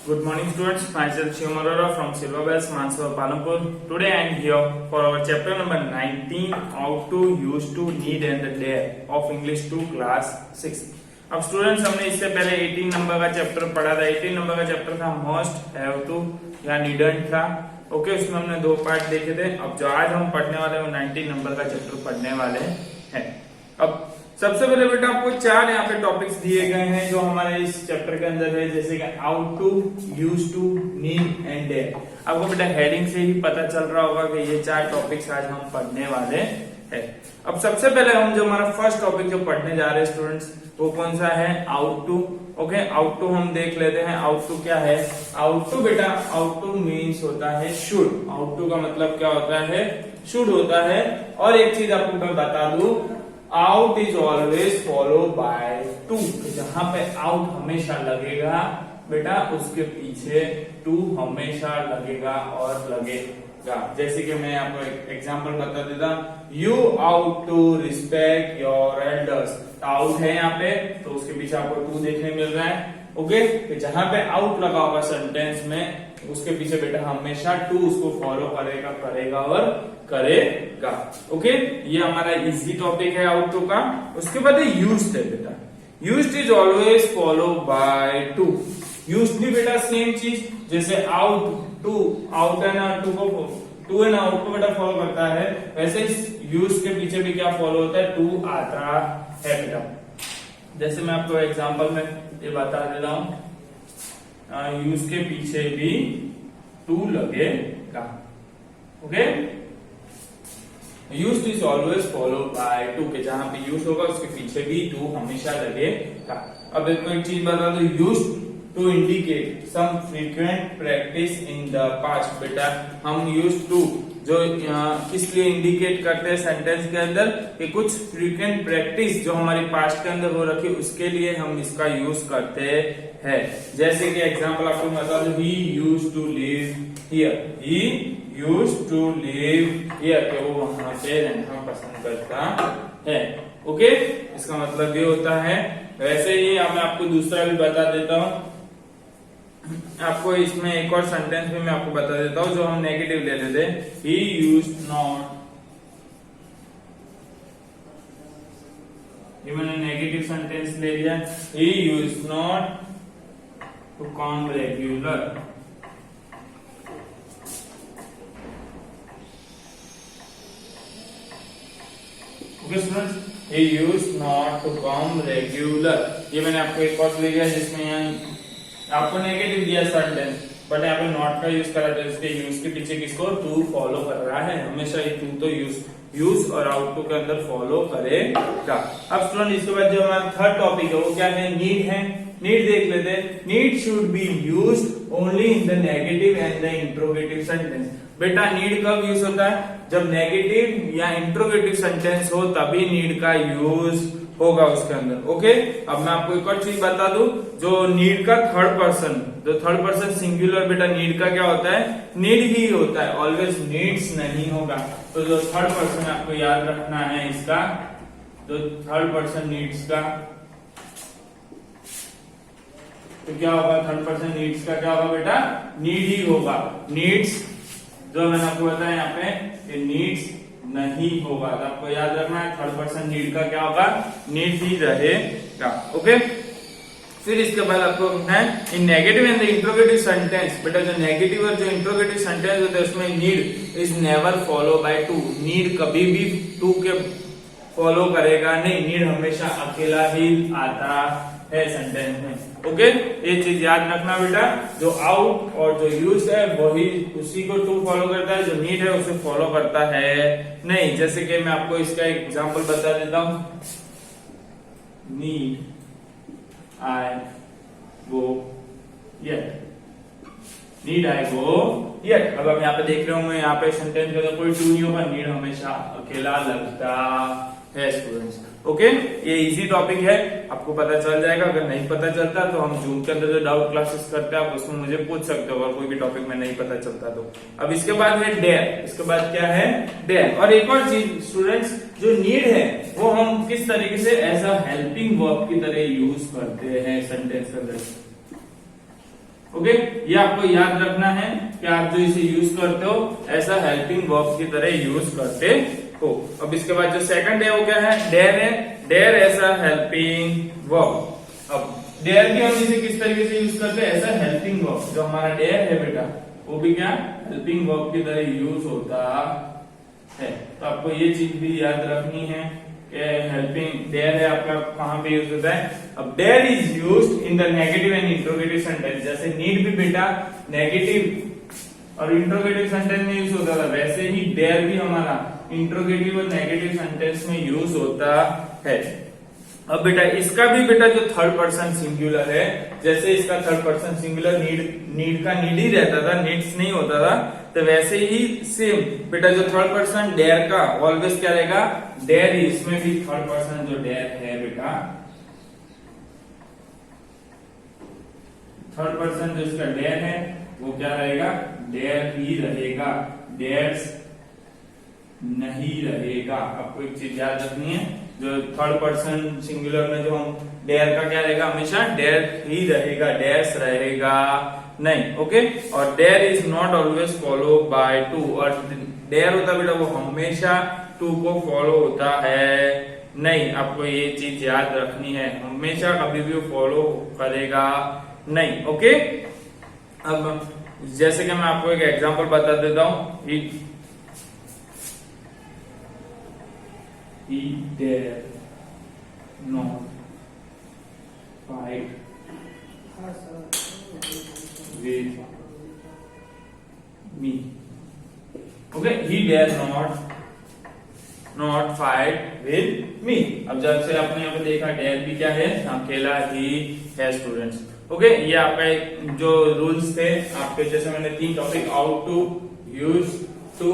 Good morning students, myself Shivam Arora from Silverbells, Mansur, Palampur. Today I am here for our chapter number 19, how to use to, need and the dare of English 2 class 6. अब students हमने इससे पहले 18 number का chapter पढ़ा था। 18 number का chapter था must, have to या नीडंट था। ओके, उसमें हमने दो पार्ट देखे थे। अब जो आज हम पढ़ने वाले हैं वो 19 नंबर का चैप्टर पढ़ने वाले हैं। अब सबसे पहले बेटा आपको चार यहाँ पे टॉपिक्स दिए गए हैं जो हमारे इस चैप्टर के अंदर है, जैसे कि ought to, use to, need and dare. आपको बेटा हेडिंग से ही पता चल रहा होगा कि ये चार टॉपिक्स आज हम पढ़ने वाले हैं। अब सबसे पहले हम जो हमारा फर्स्ट टॉपिक जो पढ़ने जा रहे हैं स्टूडेंट्स, वो कौन सा है? Ought to. Okay, ought to हम देख लेते हैं। आउट टू क्या है? आउट टू बेटा, आउट टू मीन्स होता है शुड। आउट टू का मतलब क्या होता है? शुड होता है। और एक चीज आपको मैं बता दूं, out is always follow by to. जहां पे आउट हमेशा लगेगा बेटा, उसके पीछे टू हमेशा लगेगा और लगेगा। जैसे कि मैं आपको एक एग्जांपल बता देता, you ought to respect your elders. Ought है यहाँ पे, तो उसके पीछे आपको टू देखने मिल रहा है। ओके, तो जहां पे आउट लगा होगा सेंटेंस में, उसके पीछे बेटा हमेशा टू उसको फॉलो करेगा और करेगा। ओके, ये हमारा इजी टॉपिक है आउट टू का। उसके बाद यूज्ड है बेटा। Used is always follow by to. Used भी बेटा सेम चीज, जैसे ought to, ought and to को, टू एंड आउट को बेटा फॉलो करता है, वैसे यूज के पीछे भी क्या फॉलो होता है? टू आता है बेटा। जैसे मैं आपको एग्जांपल में ये बता दे रहा हूं, यूज के पीछे भी टू लगेगा। Okay, use is always follow by to, के जहां पे यूज होगा उसके पीछे भी टू हमेशा लगेगा। अब एक चीज बता दो, use to indicate some frequent practice in the past. बेटा हम यूज टू जो किस लिए इंडिकेट करते हैं सेंटेंस के अंदर, कि कुछ फ्रीक्वेंट प्रैक्टिस जो हमारी पास्ट के अंदर हो रखी, उसके लिए हम इसका यूज करते हैं। जैसे कि एग्जांपल आपको बता दो, he used to live here. He used to live here, कि वो वहां पे रहना पसंद करता है। ओके, इसका मतलब ये होता है। वैसे ही मैं आपको दूसरा भी बता देता हूँ। आपको इसमें एक और सेंटेंस भी मैं आपको बता देता हूँ जो हम नेगेटिव ले लेते हैं। ही यूज्ड नॉट, ये मैंने नेगेटिव सेंटेंस ले लिया। He used not to come regular. Okay students, he used not to come regular. ये मैंने आपको एक और ले लिया जिसमें यहाँ आपको नेगेटिव दिया सेंटेंस, बट यहाँ पे नॉट का यूज करा था, इसके यूज के पीछे किसको? टू फॉलो कर रहा है। हमेशा ये टू तो यूज और आउट टू के अंदर फॉलो करेगा। अब स्टूडेंट इसके बाद जो हमारा थर्ड टॉपिक है वो क्या है? नीड है। नीड देख लेते हैं। Need should be used only in the negative and the interrogative sentence. बेटा नीड कब यूज होता है? जब नेगेटिव या इंट्रोगेटिव सेंटेंस हो, तभी नीड का यूज होगा उसके अंदर। ओके, अब मैं आपको एक और चीज बता दूं, जो नीड का थर्ड पर्सन, जो थर्ड पर्सन सिंगुलर बेटा नीड का क्या होता है? नीड ही होता है, ऑलवेज नीड्स नहीं होगा। तो जो थर्ड पर्सन आपको याद रखना है इसका, जो थर्ड पर्सन नीड्स का, तो क्या होगा? थर्ड पर्सन नीड्स का क्या होगा बेटा? नीड ही होगा। नीड्स जो मैंने आपको बताया यहाँ पे, नीड्स नहीं होगा। तो आपको याद रखना है थर्ड पर्सन नीड का क्या होगा? नीड ही रहेगा। ओके, फिर इसके बाद आपको है in negative and the interrogative sentence. बेटा जो नेगेटिव और जो इंट्रोगेटिव सेंटेंस होते हैं उसमें need is never follow by to. Need कभी भी टू के फॉलो करेगा नहीं। नीड हमेशा अकेला ही आता है सेंटेंस में। ओके, ये चीज याद रखना बेटा। जो आउट और जो यूज है वही उसी को टू फॉलो करता है, जो नीड है उसे फॉलो करता है नहीं। जैसे कि मैं आपको इसका एग्जांपल बता देता हूं, need I go yet. Need I go yet. अब हम यहाँ पे देख रहे होंगे, यहाँ पे सेंटेंस के अंदर कोई टू नहीं होगा, नीड हमेशा अकेला लगता है स्टूडेंट्स। ओके, ये इजी टॉपिक है, आपको पता चल जाएगा। अगर नहीं पता चलता तो हम जूम के अंदर जो डाउट क्लासेस करते हैं आप उसमें मुझे पूछ सकते हो, अगर कोई भी टॉपिक में नहीं पता चलता तो। अब इसके बाद है डेयर। इसके बाद क्या है? डेयर। और एक और चीज स्टूडेंट्स, जो नीड है वो हम किस तरीके से एज अ हेल्पिंग वर्ब की तरह यूज करते हैं सेंटेंस के अंदर। ओके, ये आपको याद रखना है कि आप जो इसे यूज करते हो ऐसा हेल्पिंग वर्ब की तरह यूज करते हो। अब इसके बाद जो सेकंड है वो क्या है, डेयर है। डेयर ऐसा हेल्पिंग वर्ब। अब डेयर भी हम इसे किस तरीके से यूज करते हैं, ऐसा हेल्पिंग वर्ब। जो हमारा डेयर है बेटा वो भी क्या हेल्पिंग वर्ब की तरह यूज होता है। तो आपको ये चीज भी याद रखनी है कि हेल्पिंग डेयर है आपका कहां पे यूज होता है। अब dare is used in the negative and interrogative sentence. जैसे नीड भी बेटा नेगेटिव और इंट्रोगेटिव सेंटेंस में यूज होता था, वैसे ही डेयर भी हमारा इंट्रोगेटिव और नेगेटिव सेंटेंस में यूज होता है। अब बेटा इसका भी बेटा जो थर्ड पर्सन सिंगुलर है, जैसे इसका थर्ड पर्सन सिंगुलर नीड का नीड ही रहता था, नीड्स नहीं होता था, तो वैसे ही सेम बेटा जो थर्ड पर्सन डेयर का ऑलवेज क्या रहेगा, डेयर। इसमें भी थर्ड पर्सन जो डेयर है बेटा, थर्ड पर्सन जो इसका डेयर है वो क्या रहेगा, डेयर ही रहेगा, डेयर्स नहीं रहेगा। आपको एक चीज याद रखनी है, जो थर्ड पर्सन सिंगुलर में जो हम डेयर का क्या रहेगा, हमेशा डेयर ही रहेगा, डेयर्स रहेगा नहीं। ओके, और dare is not always follow by to. और डेयर होता बेटा वो हमेशा टू को फॉलो होता है नहीं। आपको ये चीज याद रखनी है, हमेशा कभी भी फॉलो करेगा नहीं। ओके, अब जैसे कि मैं आपको एक एग्जांपल बता देता हूं, he dare not fight with me. Okay, he dare not fight with me. अब जब से आपने यहाँ पे देखा डेयर भी क्या है, अकेला ही है स्टूडेंट्स। ओके, ये आपका एक जो रूल्स थे आपके, जैसे मैंने 3 topic ought to, use to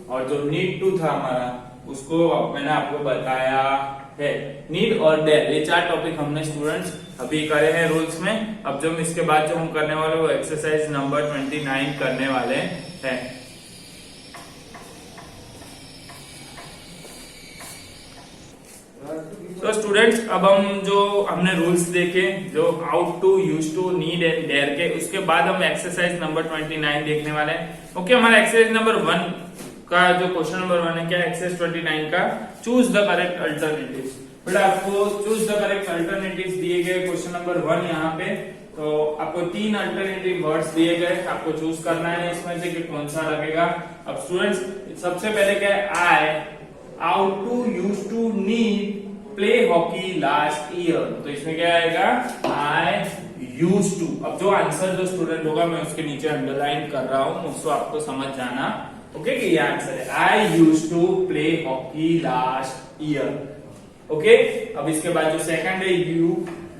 और जो नीड टू था हमारा, उसको मैंने आपको बताया है। नीड और डेयर ये 4 टॉपिक हमने स्टूडेंट्स अभी करे हैं रूल्स में। अब जो इसके बाद जो हम करने वाले वो एक्सरसाइज नंबर 29 करने वाले हैं। तो स्टूडेंट्स अब हम जो हमने रूल्स देखे, जो ought to, use to, need and dare के, उसके बाद हम एक्सरसाइज नंबर 29 देखने वाले हैं। ओके, हमारा एक्सरसाइज नंबर 1 का जो क्वेश्चन नंबर 1 है, क्या एक्सरसाइज 29 का, चूज द करेक्ट अल्टरनेटिव्स। बेटा आपको चूज द करेक्ट अल्टरनेटिव्स दिए गए क्वेश्चन नंबर 1 यहाँ पे। तो आपको 3 अल्टरनेटिव वर्ड्स दिए गए, आपको चूज करना है इसमें से कि कौन सा लगेगा। अब स्टूडेंट्स सबसे पहले क्या है, I, ought to, use to, need, play hockey last year. तो इसमें क्या आएगा, आई यूज टू। अब जो आंसर जो स्टूडेंट होगा मैं उसके नीचे अंडरलाइन कर रहा हूं, उसको आपको समझ जाना। ओके, कि ये आंसर है, I used to play hockey last year. Okay, अब इसके बाद जो सेकंड है, यू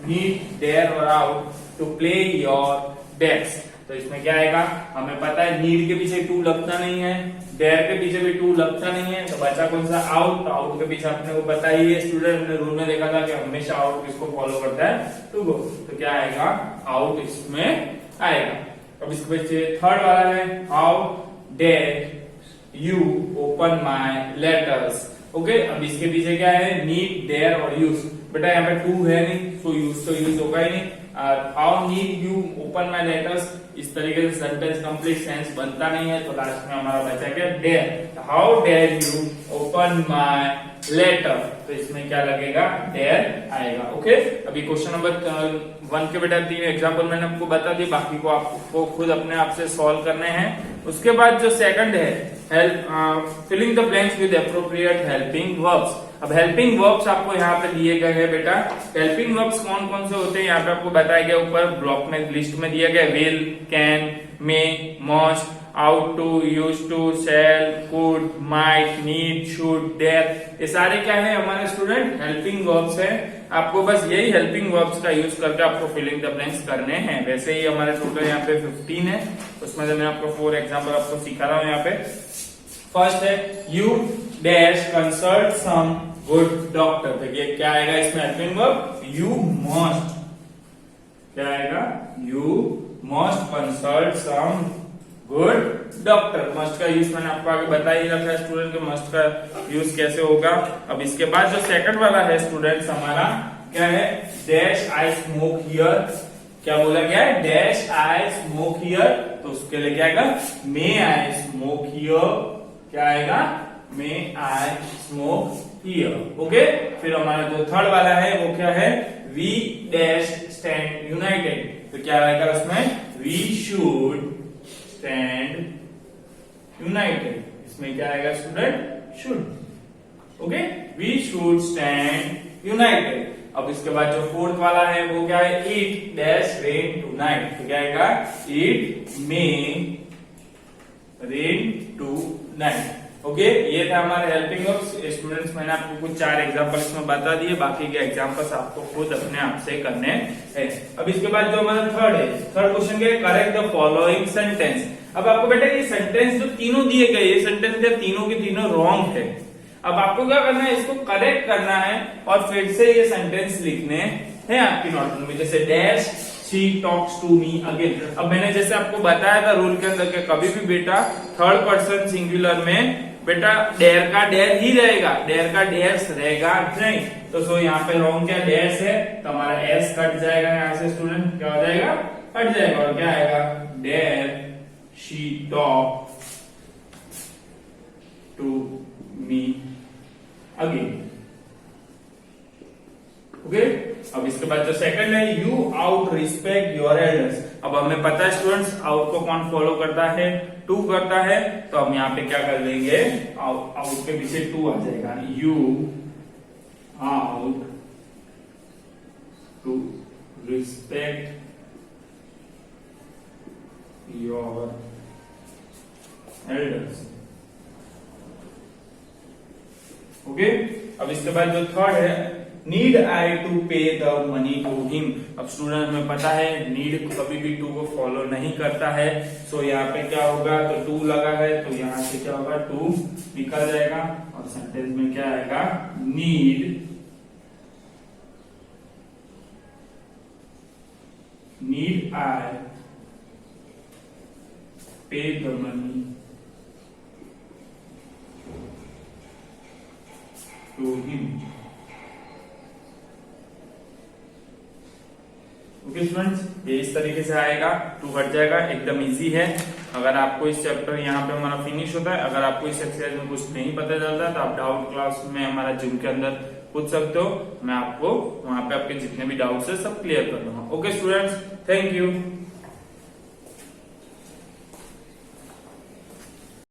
नीड डेयर और ought to play your bets. तो इसमें क्या आएगा, हमें पता है नीड के पीछे टू लगता नहीं है, डेयर के पीछे भी टू लगता नहीं है, तो बचा कौन सा, आउट। आउट के पीछे अपने को पता ही है, स्टूडेंट ने रूल में देखा था कि हमेशा आउट किसको फॉलो करता है, टू को। तो क्या आएगा, आउट इसमें आएगा। अब इसके पीछे थर्ड वाला है, how dare you open my letters. Okay, अब इसके पीछे क्या है, नीड, डेयर और यूज। बेटा यहाँ पे टू है नहीं, तो यूज होगा ही नहीं। How need you open my letters, इस तरीके से सेंटेंस कंप्लीट सेंस बनता नहीं है, तो लास्ट में हमारा बचा क्या, dare. How dare you open my letter, तो इसमें क्या लगेगा, डेयर आएगा। ओके, अभी क्वेश्चन नंबर 1 के बेटा 3 एग्जाम्पल मैंने आपको बता दिए, बाकी को आपको खुद अपने आप से सॉल्व करने हैं। उसके बाद जो सेकंड है, help filling the blanks with appropriate helping verbs. अब हेल्पिंग वर्ब्स आपको यहाँ पे दिए गए हैं बेटा। हेल्पिंग वर्ब्स कौन कौन से होते हैं यहाँ पे आपको बताया गया, ऊपर ब्लॉक में लिस्ट में दिया गया, will, can, may, must, ought to, use to, shall, could, might, need, should, dare. ये सारे क्या है हमारे स्टूडेंट, हेल्पिंग वर्ब्स है। आपको बस यही हेल्पिंग वर्ब्स का यूज करके आपको फिलिंग द ब्लैंक्स करने हैं। वैसे ही हमारे टोटल यहाँ पे 15 है, उसमें से मैं आपको 4 एग्जाम्पल आपको सिखा रहा हूँ यहाँ पे। फर्स्ट है, you dash consult some good doctor. देखिए क्या आएगा इसमें हेल्पिंग वर्ब, यू मस्ट। क्या आएगा, you must consult some good doctor. Must का यूज मैंने आपको आगे बता ही रखा है स्टूडेंट, के मस्ट का यूज कैसे होगा। अब इसके बाद जो सेकंड वाला है स्टूडेंट्स हमारा क्या है, डैश आई स्मोक हियर क्या बोला गया है, डैश आई स्मोक हियर, तो उसके लिए क्या आएगा, मे आई स्मोक हियर, क्या आएगा, मे आई स्मोक हियर। ओके, फिर हमारा जो थर्ड वाला है वो क्या है, वी डैश स्टैंड यूनाइटेड, तो क्या आएगा उसमें, वी शुड स्टैंड यूनाइटेड, इसमें क्या आएगा student, should. Okay, we should stand united. अब इसके बाद जो फोर्थ वाला है वो क्या है, इट डैश रेन टुनाइट, तो क्या आएगा, it may rain tonight. Okay, ये था हमारे हेल्पिंग ऑफ स्टूडेंट्स। मैंने आपको कुछ 4 एग्जांपल इसमें बता दिए, बाकी के एग्जांपल्स आपको खुद अपने आप से करने हैं। अब इसके बाद जो हमारा थर्ड है, थर्ड क्वेश्चन के करेक्ट द फॉलोइंग सेंटेंस। अब आपको बेटा ये सेंटेंस जो तीनों दिए गए, ये सेंटेंस जो तीनों के तीनों रॉन्ग है। अब आपको क्या करना है, इसको करेक्ट करना है और फिर से ये सेंटेंस लिखने हैं आपकी नोटबुक में। जैसे dash she talks to me again. अब मैंने जैसे आपको बताया था रूल के अंदर के कभी भी बेटा थर्ड पर्सन सिंगुलर में बेटा डेयर का डेयर ही रहेगा, डेयर का डेयर्स रहेगा नहीं। तो सो यहाँ पे रॉन्ग क्या, डैश है, तो हमारा एस कट जाएगा यहाँ से स्टूडेंट, क्या हो जाएगा, कट जाएगा, और क्या आएगा, dare she talk to me again. Okay, अब इसके बाद जो सेकंड है, you ought respect your elders. अब हमें पता है स्टूडेंट्स आउट को कौन फॉलो करता है, टू करता है, तो हम यहाँ पे क्या कर देंगे, आउट के पीछे टू आ जाएगा, you ought to respect your elders. Okay, अब इसके बाद जो थर्ड है, need I to pay the money to him. अब स्टूडेंट में पता है नीड कभी भी टू को फॉलो नहीं करता है, सो यहाँ पे क्या होगा, तो टू लगा है तो यहाँ से क्या होगा, टू निकल जाएगा और सेंटेंस में क्या आएगा, need I pay the money to him. Okay students, ये इस तरीके से आएगा, टू हट जाएगा, एकदम इजी है। अगर आपको इस चैप्टर यहाँ पे हमारा फिनिश होता है, अगर आपको इस एक्सरसाइज में कुछ नहीं पता चलता तो आप डाउट क्लास में हमारा जिम के अंदर पूछ सकते हो, मैं आपको वहां पे आपके जितने भी डाउट्स है सब क्लियर कर दूंगा। Okay students, thank you.